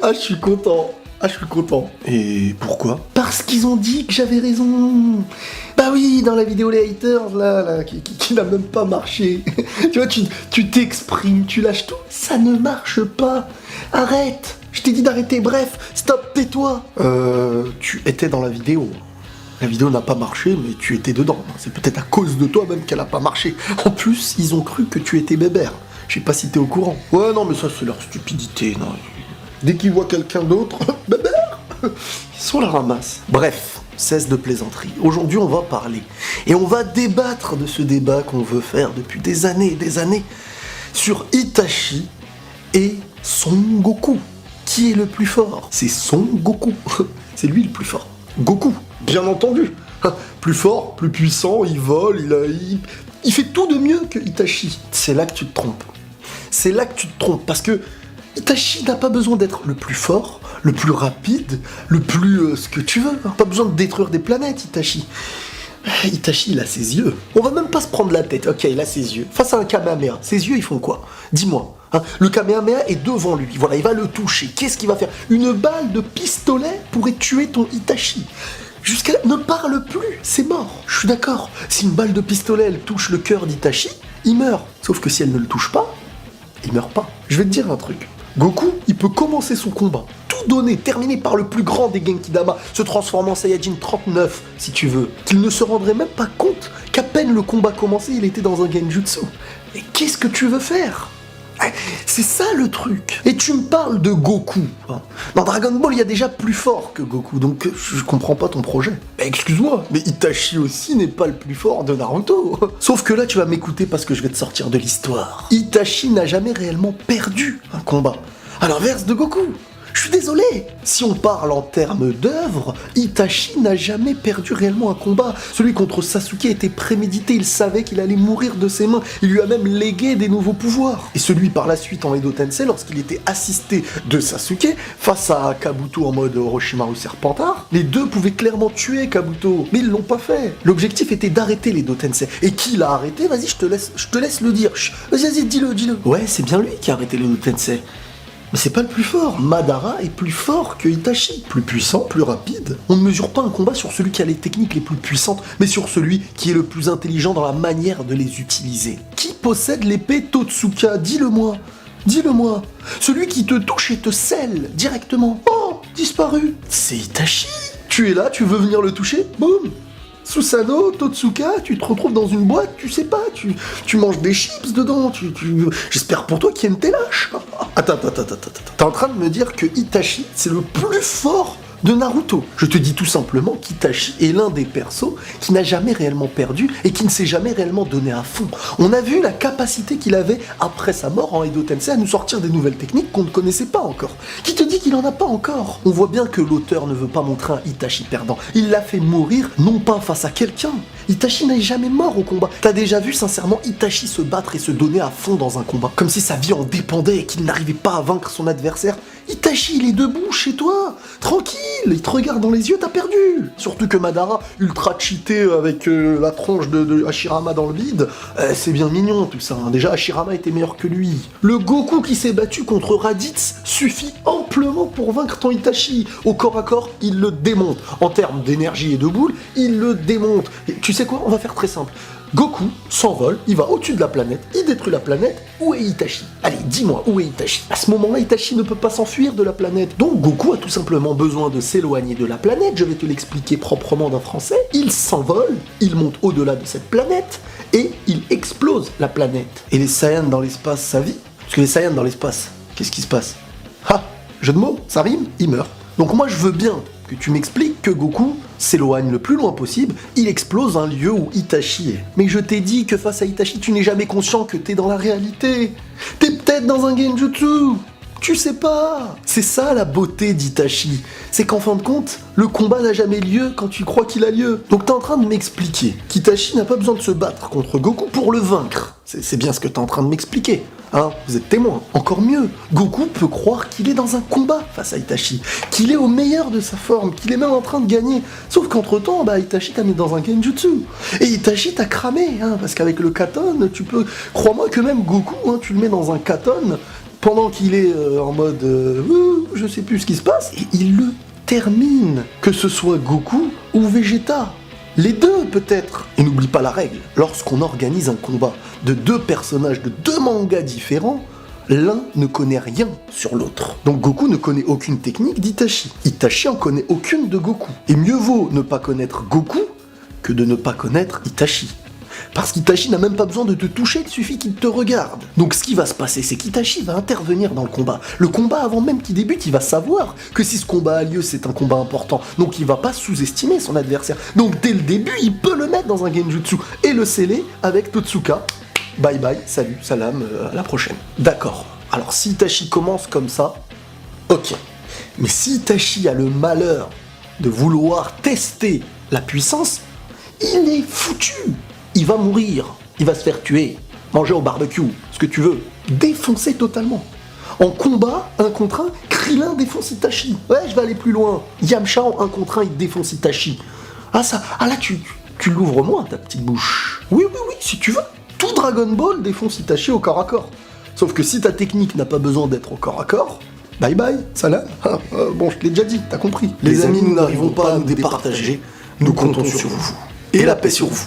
Ah, je suis content. Ah, je suis content. Et pourquoi? Parce qu'ils ont dit que j'avais raison. Bah oui, dans la vidéo les haters, là qui n'a même pas marché. Tu vois, tu t'exprimes, tu lâches tout. Ça ne marche pas. Arrête. Je t'ai dit d'arrêter. Bref, stop, tais-toi. Tu étais dans la vidéo. La vidéo n'a pas marché, mais tu étais dedans. C'est peut-être à cause de toi même qu'elle n'a pas marché. En plus, ils ont cru que tu étais bébert. Je sais pas si t'es au courant. Ouais, non, mais ça, c'est leur stupidité, non. Dès qu'ils voient quelqu'un d'autre, bébert, ils sont la ramasse. Bref, cesse de plaisanterie. Aujourd'hui, on va parler. Et on va débattre de ce débat qu'on veut faire depuis des années et des années sur Itachi et Son Goku. Qui est le plus fort? C'est Son Goku. C'est lui le plus fort. Goku, bien entendu. Plus fort, plus puissant, il vole, il fait tout de mieux que Itachi. C'est là que tu te trompes. C'est là que tu te trompes, parce que Itachi n'a pas besoin d'être le plus fort, le plus rapide, le plus ce que tu veux. Pas besoin de détruire des planètes, Itachi. Itachi, il a ses yeux. On va même pas se prendre la tête. Ok, il a ses yeux. Face à un Kamehameha, ses yeux, ils font quoi? Dis-moi. Le Kamehameha est devant lui. Voilà, il va le toucher. Qu'est-ce qu'il va faire? Une balle de pistolet pourrait tuer ton Itachi. Jusqu'à là, ne parle plus, c'est mort. Je suis d'accord. Si une balle de pistolet, elle touche le cœur d'Itachi, il meurt. Sauf que si elle ne le touche pas, il meurt pas. Je vais te dire un truc. Goku, il peut commencer son combat, tout donner, terminer par le plus grand des Genkidama, se transformer en Saiyajin 39, si tu veux, qu'il ne se rendrait même pas compte qu'à peine le combat commençait, il était dans un Genjutsu. Et qu'est-ce que tu veux faire? C'est ça le truc. Et tu me parles de Goku. Dans Dragon Ball, il y a déjà plus fort que Goku, donc je comprends pas ton projet. Excuse-moi, mais Itachi aussi n'est pas le plus fort de Naruto. Sauf que là, tu vas m'écouter parce que je vais te sortir de l'histoire. Itachi n'a jamais réellement perdu un combat, à l'inverse de Goku. Je suis désolé. Si on parle en termes d'œuvre, Itachi n'a jamais perdu réellement un combat. Celui contre Sasuke était prémédité, il savait qu'il allait mourir de ses mains. Il lui a même légué des nouveaux pouvoirs. Et celui par la suite en Edo Tensei, lorsqu'il était assisté de Sasuke, face à Kabuto en mode Orochimaru Serpentard, les deux pouvaient clairement tuer Kabuto. Mais ils l'ont pas fait. L'objectif était d'arrêter l'Edo Tensei. Et qui l'a arrêté? Vas-y, je te laisse le dire. Vas-y, dis-le. Ouais, c'est bien lui qui a arrêté l'Edo Tensei. Mais c'est pas le plus fort. Madara est plus fort que Itachi. Plus puissant, plus rapide. On ne mesure pas un combat sur celui qui a les techniques les plus puissantes, mais sur celui qui est le plus intelligent dans la manière de les utiliser. Qui possède l'épée Totsuka? Dis-le-moi. Dis-le-moi. Celui qui te touche et te scelle directement. Oh, disparu. C'est Itachi. Tu es là, tu veux venir le toucher? Boum. Susanoo, Totsuka, tu te retrouves dans une boîte, tu sais pas, tu manges des chips dedans, j'espère pour toi qu'Iente lâche. Attends. T'es en train de me dire que Itachi, c'est le plus fort de Naruto. Je te dis tout simplement qu'Itachi est l'un des persos qui n'a jamais réellement perdu et qui ne s'est jamais réellement donné à fond. On a vu la capacité qu'il avait après sa mort en Edo Tensei à nous sortir des nouvelles techniques qu'on ne connaissait pas encore. Qui te dit qu'il en a pas encore? On voit bien que l'auteur ne veut pas montrer un Itachi perdant. Il l'a fait mourir, non pas face à quelqu'un. Itachi n'est jamais mort au combat. T'as déjà vu sincèrement Itachi se battre et se donner à fond dans un combat, comme si sa vie en dépendait et qu'il n'arrivait pas à vaincre son adversaire? Itachi, il est debout chez toi, tranquille, il te regarde dans les yeux, t'as perdu. Surtout que Madara, ultra cheaté avec la tronche de Hashirama dans le vide, c'est bien mignon tout ça. Déjà, Hashirama était meilleur que lui. Le Goku qui s'est battu contre Raditz suffit amplement pour vaincre ton Itachi. Au corps à corps, il le démonte. En termes d'énergie et de boule, il le démonte. Et tu sais quoi? On va faire très simple. Goku s'envole, il va au-dessus de la planète, il détruit la planète. Où est Itachi? Allez, dis-moi, où est Itachi? À ce moment-là, Itachi ne peut pas s'enfuir de la planète. Donc Goku a tout simplement besoin de s'éloigner de la planète, je vais te l'expliquer proprement d'un français. Il s'envole, il monte au-delà de cette planète, et il explose la planète. Et les Saiyans dans l'espace, ça vit? Parce que les Saiyans dans l'espace, qu'est-ce qui se passe? Ah, jeu de mots, ça rime, il meurt. Donc moi je veux bien que tu m'expliques que Goku s'éloigne le plus loin possible, il explose un lieu où Itachi est. Mais je t'ai dit que face à Itachi, tu n'es jamais conscient que t'es dans la réalité. T'es peut-être dans un Genjutsu. Tu sais pas. C'est ça la beauté d'Itachi. C'est qu'en fin de compte, le combat n'a jamais lieu quand tu crois qu'il a lieu. Donc t'es en train de m'expliquer qu'Itachi n'a pas besoin de se battre contre Goku pour le vaincre. C'est bien ce que t'es en train de m'expliquer. Hein, vous êtes témoin. Encore mieux, Goku peut croire qu'il est dans un combat face à Itachi, qu'il est au meilleur de sa forme, qu'il est même en train de gagner. Sauf qu'entre-temps, Itachi t'a mis dans un Genjutsu. Et Itachi t'a cramé, parce qu'avec le Katon, tu peux... Crois-moi que même Goku, tu le mets dans un Katon, pendant qu'il est en mode je sais plus ce qui se passe, et il le termine. Que ce soit Goku ou Vegeta. Les deux peut-être. Et n'oublie pas la règle, lorsqu'on organise un combat de deux personnages de deux mangas différents, l'un ne connaît rien sur l'autre. Donc Goku ne connaît aucune technique d'Itachi. Itachi en connaît aucune de Goku. Et mieux vaut ne pas connaître Goku que de ne pas connaître Itachi. Parce qu'Itachi n'a même pas besoin de te toucher, il suffit qu'il te regarde. Donc ce qui va se passer, c'est qu'Itachi va intervenir dans le combat. Le combat, avant même qu'il débute, il va savoir que si ce combat a lieu, c'est un combat important. Donc il va pas sous-estimer son adversaire. Donc dès le début, il peut le mettre dans un genjutsu et le sceller avec Totsuka. Bye bye, salut, salam, à la prochaine. D'accord. Alors si Itachi commence comme ça, ok. Mais si Itachi a le malheur de vouloir tester la puissance, il est foutu. Il va mourir, il va se faire tuer, manger au barbecue, ce que tu veux, défoncer totalement. En combat, 1 contre 1, Krillin défonce Itachi. Ouais, je vais aller plus loin. Yamcha en 1 contre 1, il défonce Itachi. Ah là, tu l'ouvres moins, ta petite bouche. Oui, si tu veux. Tout Dragon Ball défonce Itachi au corps à corps. Sauf que si ta technique n'a pas besoin d'être au corps à corps, bye bye, salam. Bon, je te l'ai déjà dit, t'as compris. Les amis, nous n'arrivons pas à nous départager. Nous comptons sur vous. Et la paix sur vous.